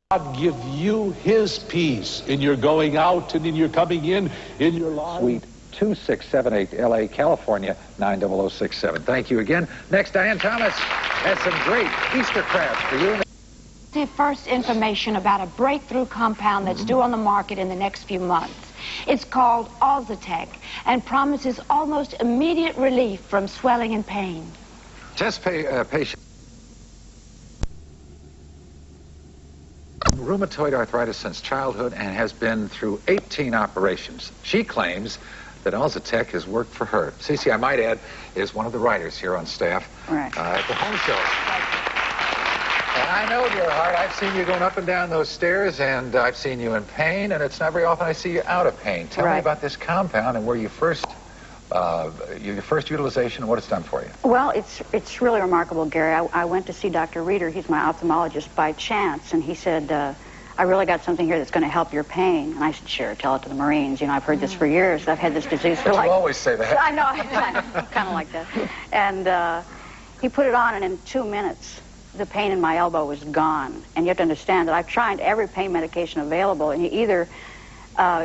God give you his peace in your going out and in your coming in your life. Suite 2678 LA, California, 90067. Thank you again. Next, Diane Thomas has some great Easter crafts for you. The first information about a breakthrough compound that's due on the market in the next few months. It's called Alzatec and promises almost immediate relief from swelling and pain. Test patient. Rheumatoid arthritis since childhood and has been through 18 operations. She claims that Alzatec has worked for her. Cece, I might add, is one of the writers here on staff at the home show. And I know, dear heart, I've seen you going up and down those stairs, and I've seen you in pain, and it's not very often I see you out of pain. Tell me about this compound and where you first, your first utilization and what it's done for you. Well, it's really remarkable, Gary. I went to see Dr. Reeder. He's my ophthalmologist by chance, and he said, I really got something here that's going to help your pain. And I said, sure, tell it to the Marines. You know, I've heard this for years. I've had this disease for You always say that. I know, kind of like that. And he put it on, and in 2 minutes, the pain in my elbow was gone. And you have to understand that I've tried every pain medication available, and you either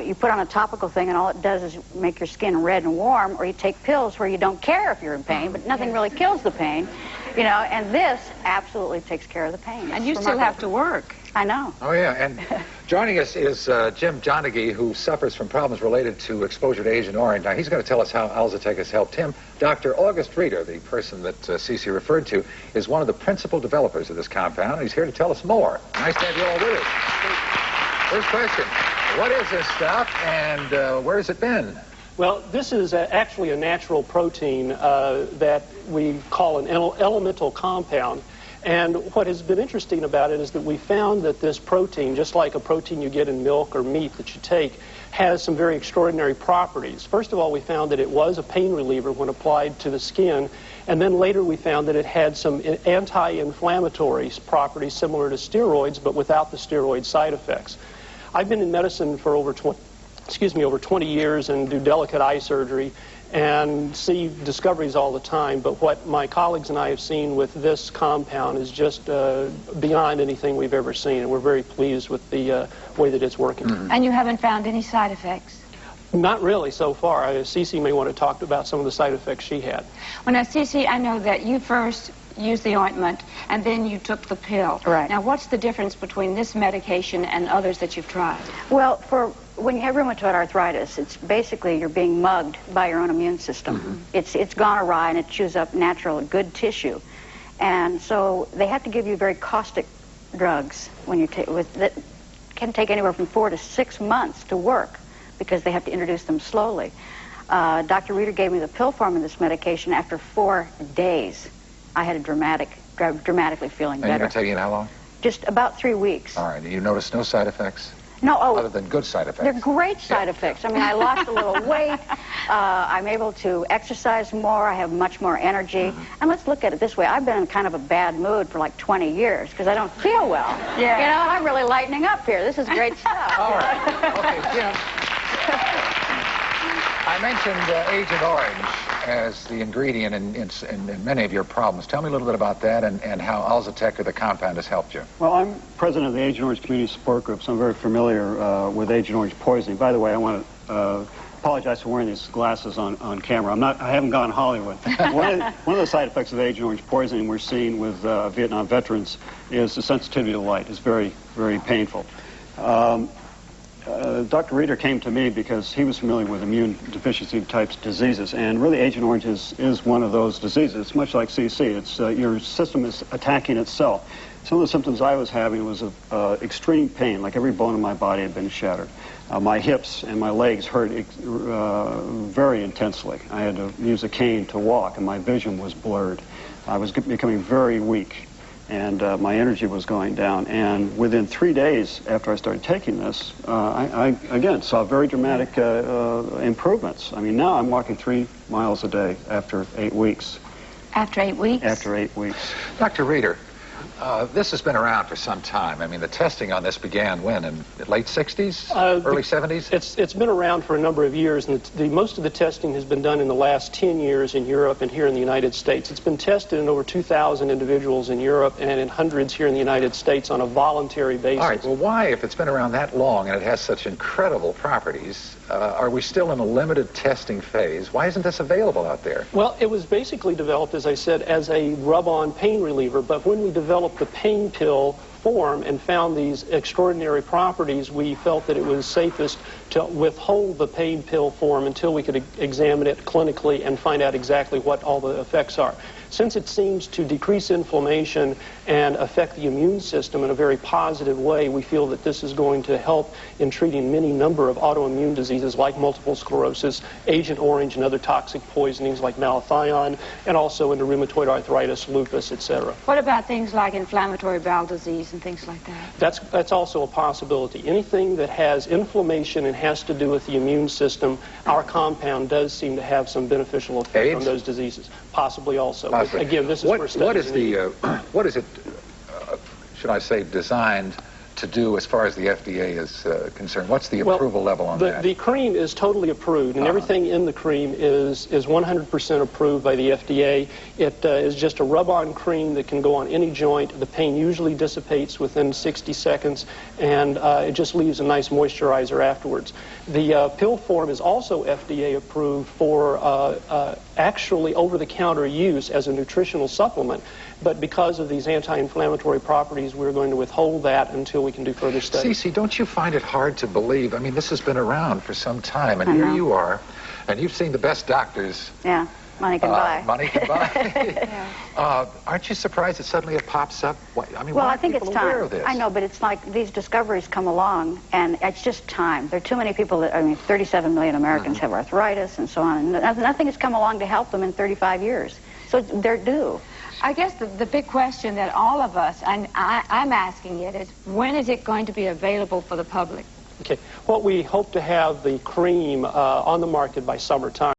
you put on a topical thing and all it does is make your skin red and warm, or you take pills where you don't care if you're in pain, but nothing really kills the pain, you know, and this absolutely takes care of the pain. And you still have to work. I know. Oh, yeah, and joining us is Jim Jonaghy, who suffers from problems related to exposure to Agent Orange. Now, he's going to tell us how Alzatec has helped him. Dr. August Reeder, the person that Cece referred to, is one of the principal developers of this compound, and he's here to tell us more. Nice to have you all with us. First question, what is this stuff, and where has it been? Well, this is actually a natural protein that we call an elemental compound. And what has been interesting about it is that we found that this protein, just like a protein you get in milk or meat that you take, has some very extraordinary properties. First of all, we found that it was a pain reliever when applied to the skin, and then later we found that it had some anti-inflammatory properties similar to steroids, but without the steroid side effects. I've been in medicine for over 20 years and do delicate eye surgery and see discoveries all the time, but what my colleagues and I have seen with this compound is just beyond anything we've ever seen, and we're very pleased with the way that it's working. And you haven't found any side effects? Not really so far. Cece may want to talk about some of the side effects she had. Well, now, Cece, I know that you first used the ointment and then you took the pill. Right. Now, what's the difference between this medication and others that you've tried? Well, when you have rheumatoid arthritis, it's basically you're being mugged by your own immune system. It's gone awry, and it chews up natural, good tissue. And so they have to give you very caustic drugs when you take that can take anywhere from 4 to 6 months to work because they have to introduce them slowly. Dr. Reeder gave me the pill form of this medication. After 4 days, I had a dramatically feeling better. And you're going to take it how long? Just about 3 weeks. All right. You noticed no side effects? No, other than good side effects. They're great side effects. I mean, I lost a little weight. I'm able to exercise more. I have much more energy. And let's look at it this way. I've been in kind of a bad mood for like 20 years because I don't feel well. Yeah. You know, I'm really lightening up here. This is great stuff. All right. Okay, Jim. I mentioned Agent Orange as the ingredient in many of your problems. Tell me a little bit about that and how Alzatec or the compound has helped you. Well, I'm president of the Agent Orange Community Support Group, so I'm very familiar with Agent Orange poisoning. By the way, I want to apologize for wearing these glasses on camera. I haven't gone Hollywood. One of the side effects of Agent Orange poisoning we're seeing with Vietnam veterans is the sensitivity to light. It's very, very painful. Dr. Reeder came to me because he was familiar with immune deficiency types diseases, and really Agent Orange is one of those diseases. It's much like CC. It's your system is attacking itself. Some of the symptoms I was having was of extreme pain, like every bone in my body had been shattered. My hips and my legs hurt very intensely. I had to use a cane to walk, and my vision was blurred. I was becoming very weak, and my energy was going down. And within 3 days after I started taking this, I again saw very dramatic improvements. I mean, now I'm walking 3 miles a day after 8 weeks. After 8 weeks? After 8 weeks. Dr. Reeder, This has been around for some time. I mean, the testing on this began when? In the late 60s? Early 70s? It's been around for a number of years, and most of the testing has been done in the last 10 years in Europe and here in the United States. It's been tested in over 2,000 individuals in Europe and in hundreds here in the United States on a voluntary basis. All right, well, why, if it's been around that long and it has such incredible properties, are we still in a limited testing phase? Why isn't this available out there? Well, it was basically developed, as I said, as a rub-on pain reliever, but when we developed the pain pill form and found these extraordinary properties, we felt that it was safest to withhold the pain pill form until we could examine it clinically and find out exactly what all the effects are. Since it seems to decrease inflammation and affect the immune system in a very positive way, we feel that this is going to help in treating many number of autoimmune diseases like multiple sclerosis, Agent Orange, and other toxic poisonings like malathion, and also into rheumatoid arthritis, lupus, etc. What about things like inflammatory bowel disease and things like that? That's also a possibility. Anything that has inflammation and has to do with the immune system, our compound does seem to have some beneficial effect on those diseases. Possibly also. But again, this is where studies what is it, should I say, designed to do as far as the FDA is concerned? What's the approval level on that? The cream is totally approved, and everything in the cream is 100% approved by the FDA. It is just a rub-on cream that can go on any joint. The pain usually dissipates within 60 seconds, and it just leaves a nice moisturizer afterwards. The pill form is also FDA approved for actually over-the-counter use as a nutritional supplement. But because of these anti-inflammatory properties, we're going to withhold that until we can do further studies. Cece, don't you find it hard to believe? I mean, this has been around for some time, and here you are, and you've seen the best doctors. Yeah, money can buy. Money can buy. Aren't you surprised that suddenly it pops up? I mean, well, why I think aren't it's people aware time. of this? I know, but it's like these discoveries come along, and it's just time. There are too many people that, I mean, 37 million Americans have arthritis and so on, and nothing has come along to help them in 35 years. So they're due. I guess the big question that all of us, and I'm asking it, is when is it going to be available for the public? Okay. Well, we hope to have the cream on the market by summertime.